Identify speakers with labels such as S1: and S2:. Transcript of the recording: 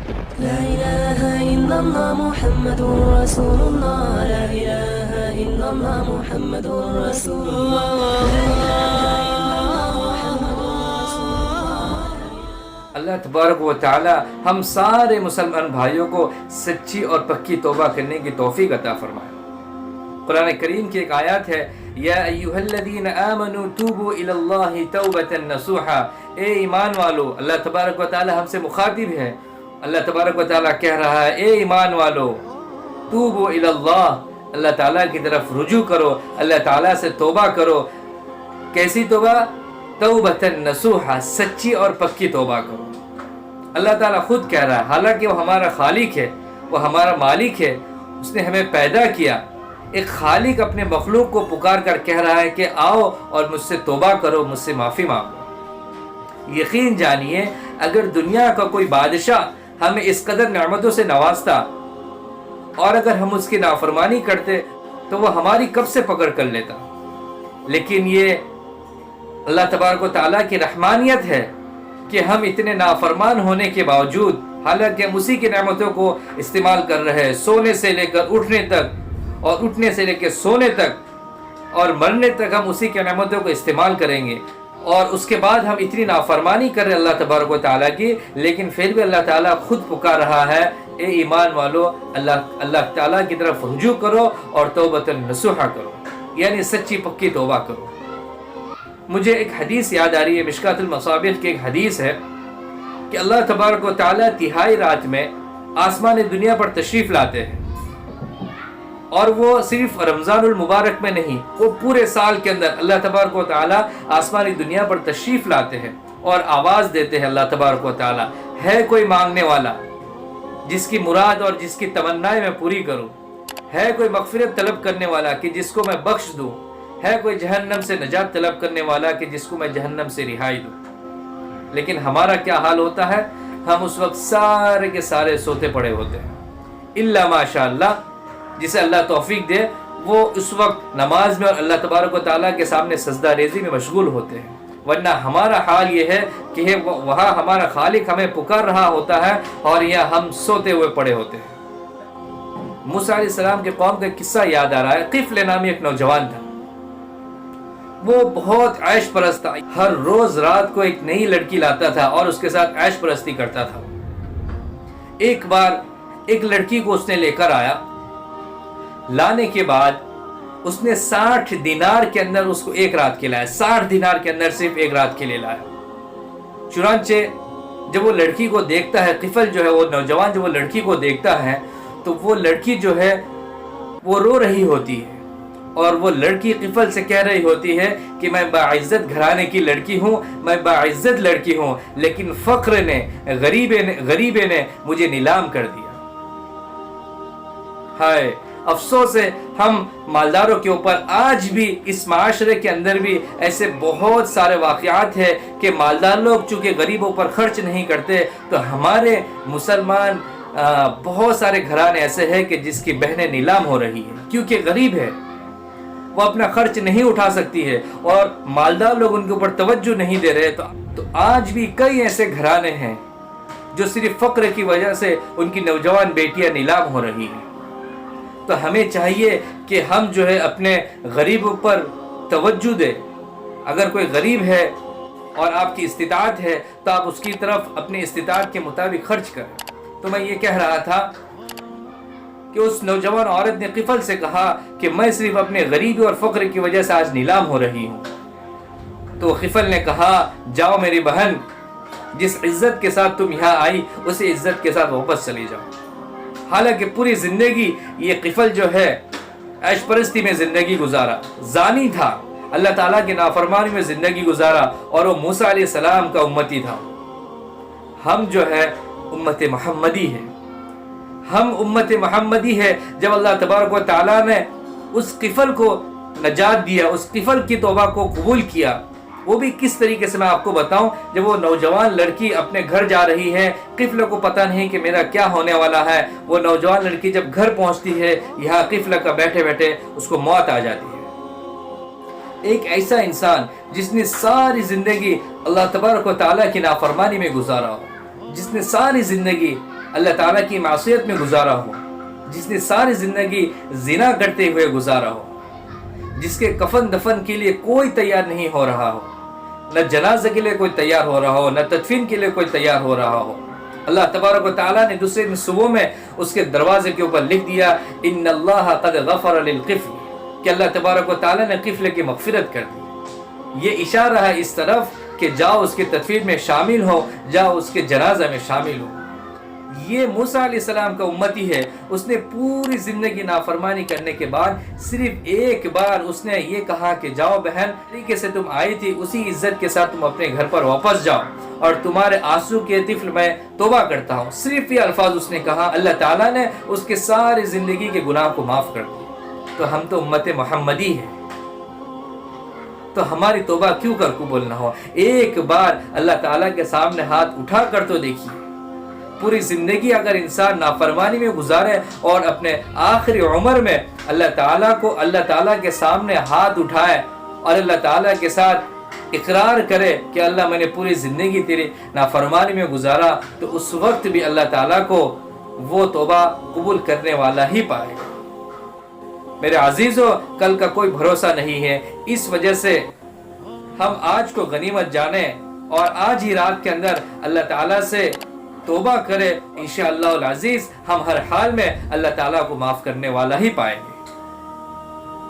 S1: لا إله إلا الله محمد رسول الله. لا إله إلا الله محمد رسول الله.
S2: اللہ تبارک و تعالی ہم سارے مسلمان بھائیوں کو سچی اور پکی توبہ کرنے کی توفیق عطا فرمائے۔ قرآن کریم کی ایک آیات ہے، یا ایھا الذین آمنوا توبوا الی اللہ توبۃ نصوحا، اے ایمان والو۔ اللہ تبارک و تعالی ہم سے مخاطب ہے، اللہ تبارک و تعالی کہہ رہا ہے اے ایمان والو توبوا الی اللہ، اللہ تعالیٰ کی طرف رجوع کرو، اللہ تعالیٰ سے توبہ کرو۔ کیسی توبہ؟ توبۃ نصوحا، سچی اور پکی توبہ کرو۔ اللہ تعالیٰ خود کہہ رہا ہے، حالانکہ وہ ہمارا خالق ہے، وہ ہمارا مالک ہے، اس نے ہمیں پیدا کیا۔ ایک خالق اپنے مخلوق کو پکار کر کہہ رہا ہے کہ آؤ اور مجھ سے توبہ کرو، مجھ سے معافی مانگو۔ یقین جانیے اگر دنیا کا کوئی بادشاہ ہمیں اس قدر نعمتوں سے نوازتا اور اگر ہم اس کی نافرمانی کرتے تو وہ ہماری کب سے پکڑ کر لیتا، لیکن یہ اللہ تبارک و تعالیٰ کی رحمانیت ہے کہ ہم اتنے نافرمان ہونے کے باوجود، حالانکہ ہم اسی کی نعمتوں کو استعمال کر رہے ہیں، سونے سے لے کر اٹھنے تک اور اٹھنے سے لے کے سونے تک اور مرنے تک ہم اسی کی نعمتوں کو استعمال کریں گے، اور اس کے بعد ہم اتنی نافرمانی کر رہے ہیں اللہ تبارک و تعالیٰ کی، لیکن پھر بھی اللہ تعالیٰ خود پکار رہا ہے اے ایمان والو اللہ تعالیٰ کی طرف رجوع کرو اور توبۃ نصوحا کرو، یعنی سچی پکی توبہ کرو۔ مجھے ایک حدیث یاد آ رہی ہے، مشکات المصابیح کی ایک حدیث ہے کہ اللہ تبارک و تعالیٰ تہائی رات میں آسمان دنیا پر تشریف لاتے ہیں، اور وہ صرف رمضان المبارک میں نہیں، وہ پورے سال کے اندر اللہ تبارک و تعالیٰ آسمانی دنیا پر تشریف لاتے ہیں اور آواز دیتے ہیں اللہ تبارک و تعالیٰ، ہے کوئی مانگنے والا جس کی مراد اور جس کی تمنائیں میں پوری کروں، ہے کوئی مغفرت طلب کرنے والا کہ جس کو میں بخش دوں، ہے کوئی جہنم سے نجات طلب کرنے والا کہ جس کو میں جہنم سے رہائی دوں۔ لیکن ہمارا کیا حال ہوتا ہے؟ ہم اس وقت سارے کے سارے سوتے پڑے ہوتے ہیں، الا ماشاء اللہ، جسے اللہ توفیق دے وہ اس وقت نماز میں اور اللہ تبارک و تعالیٰ کے سامنے سجدہ ریزی میں مشغول ہوتے ہیں، ورنہ ہمارا حال یہ ہے کہ وہاں ہمارا خالق ہمیں پکار رہا ہوتا ہے اور یہاں ہم سوتے ہوئے پڑے ہوتے ہیں۔ موسیٰ علیہ السلام کے قوم کا قصہ یاد آ رہا ہے۔ قفل نامی ایک نوجوان تھا، وہ بہت عیش پرست تھا، ہر روز رات کو ایک نئی لڑکی لاتا تھا اور اس کے ساتھ عیش پرستی کرتا تھا۔ ایک بار ایک لڑکی کو اس نے لے کر آیا، لانے کے بعد اس نے 60 دینار کے اندر اس کو ایک رات کے لایا، 60 دینار کے اندر صرف ایک رات کے لیے لایا۔ چنانچہ جب وہ لڑکی کو دیکھتا ہے، قفل جو ہے وہ نوجوان جب وہ لڑکی کو دیکھتا ہے تو وہ لڑکی جو ہے وہ رو رہی ہوتی ہے، اور وہ لڑکی قفل سے کہہ رہی ہوتی ہے کہ میں باعزت گھرانے کی لڑکی ہوں، میں باعزت لڑکی ہوں، لیکن فقر نے غریبے نے مجھے نیلام کر دیا۔ ہائے افسوس ہے ہم مالداروں کے اوپر، آج بھی اس معاشرے کے اندر بھی ایسے بہت سارے واقعات ہیں کہ مالدار لوگ چونکہ غریبوں پر خرچ نہیں کرتے، تو ہمارے مسلمان بہت سارے گھرانے ایسے ہیں کہ جس کی بہنیں نیلام ہو رہی ہیں کیونکہ غریب ہے، وہ اپنا خرچ نہیں اٹھا سکتی ہے اور مالدار لوگ ان کے اوپر توجہ نہیں دے رہے۔ تو آج بھی کئی ایسے گھرانے ہیں جو صرف فقر کی وجہ سے ان کی نوجوان بیٹیاں نیلام ہو رہی ہیں۔ تو ہمیں چاہیے کہ ہم جو ہے اپنے غریبوں پر توجہ دیں۔ اگر کوئی غریب ہے اور آپ کی استطاعت ہے تو آپ اس کی طرف اپنی استطاعت کے مطابق خرچ کریں۔ تو میں یہ کہہ رہا تھا کہ اس نوجوان عورت نے قفل سے کہا کہ میں صرف اپنے غریبی اور فقر کی وجہ سے آج نیلام ہو رہی ہوں۔ تو قفل نے کہا جاؤ میری بہن، جس عزت کے ساتھ تم یہاں آئی اسی عزت کے ساتھ واپس چلی جاؤ۔ حالانکہ پوری زندگی یہ قفل جو ہے عیش پرستی میں زندگی گزارا، زانی تھا، اللہ تعالیٰ کی نافرمانی میں زندگی گزارا، اور وہ موسیٰ علیہ السلام کا امتی تھا۔ ہم جو ہے امت محمدی ہے، ہم امت محمدی ہے۔ جب اللہ تبارک و تعالیٰ نے اس قفل کو نجات دیا، اس قفل کی توبہ کو قبول کیا، وہ بھی کس طریقے سے میں آپ کو بتاؤں۔ جب وہ نوجوان لڑکی اپنے گھر جا رہی ہے، قفل کو پتہ نہیں کہ میرا کیا ہونے والا ہے، وہ نوجوان لڑکی جب گھر پہنچتی ہے، یہاں قفل کا بیٹھے بیٹھے اس کو موت آ جاتی ہے۔ ایک ایسا انسان جس نے ساری زندگی اللہ تبارک و تعالیٰ کی نافرمانی میں گزارا ہو، جس نے ساری زندگی اللہ تعالیٰ کی معصیت میں گزارا ہو، جس نے ساری زندگی زنا کرتے ہوئے گزارا ہو، جس کے کفن دفن کے لیے کوئی تیار نہیں ہو رہا ہو، نہ جنازے کے لیے کوئی تیار ہو رہا ہو، نہ تدفین کے لیے کوئی تیار ہو رہا ہو، اللہ تبارک و تعالیٰ نے دوسرے دن صبح میں اس کے دروازے کے اوپر لکھ دیا ان اللہ قد غفر للقفل، کہ اللہ تبارک و تعالیٰ نے قفل کی مغفرت کر دی۔ یہ اشارہ ہے اس طرف کہ جاؤ اس کے تدفین میں شامل ہو، جاؤ اس کے جنازہ میں شامل ہو۔ یہ موسیٰ علیہ السلام کا امتی ہے، اس نے پوری زندگی نافرمانی کرنے کے بعد صرف ایک بار اس نے یہ کہا کہ جاؤ بہن، طریقے سے تم آئی تھی اسی عزت کے ساتھ تم اپنے گھر پر واپس جاؤ، اور تمہارے آنسو کے طفل میں توبہ کرتا ہوں۔ صرف یہ الفاظ اس نے کہا، اللہ تعالیٰ نے اس کے ساری زندگی کے گناہ کو معاف کر دیا۔ تو ہم تو امت محمدی ہیں، تو ہماری توبہ کیوں کر قبول نہ ہو؟ ایک بار اللہ تعالیٰ کے سامنے ہاتھ اٹھا کر تو دیکھیے۔ پوری زندگی اگر انسان نافرمانی میں گزارے اور اپنے آخری عمر میں اللہ تعالیٰ کے سامنے ہاتھ اٹھائے اور اللہ تعالیٰ کے ساتھ اقرار کرے کہ اللہ میں نے پوری زندگی تیری نافرمانی میں گزارا، تو اس وقت بھی اللہ تعالیٰ کو وہ توبہ قبول کرنے والا ہی پائے گا۔ میرے عزیزو، کل کا کوئی بھروسہ نہیں ہے، اس وجہ سے ہم آج کو غنیمت جانیں اور آج ہی رات کے اندر اللہ تعالیٰ سے توبہ کرے، انشاءاللہ العزیز ہم ہر حال میں اللہ تعالیٰ کو معاف کرنے والا ہی پائیں گے۔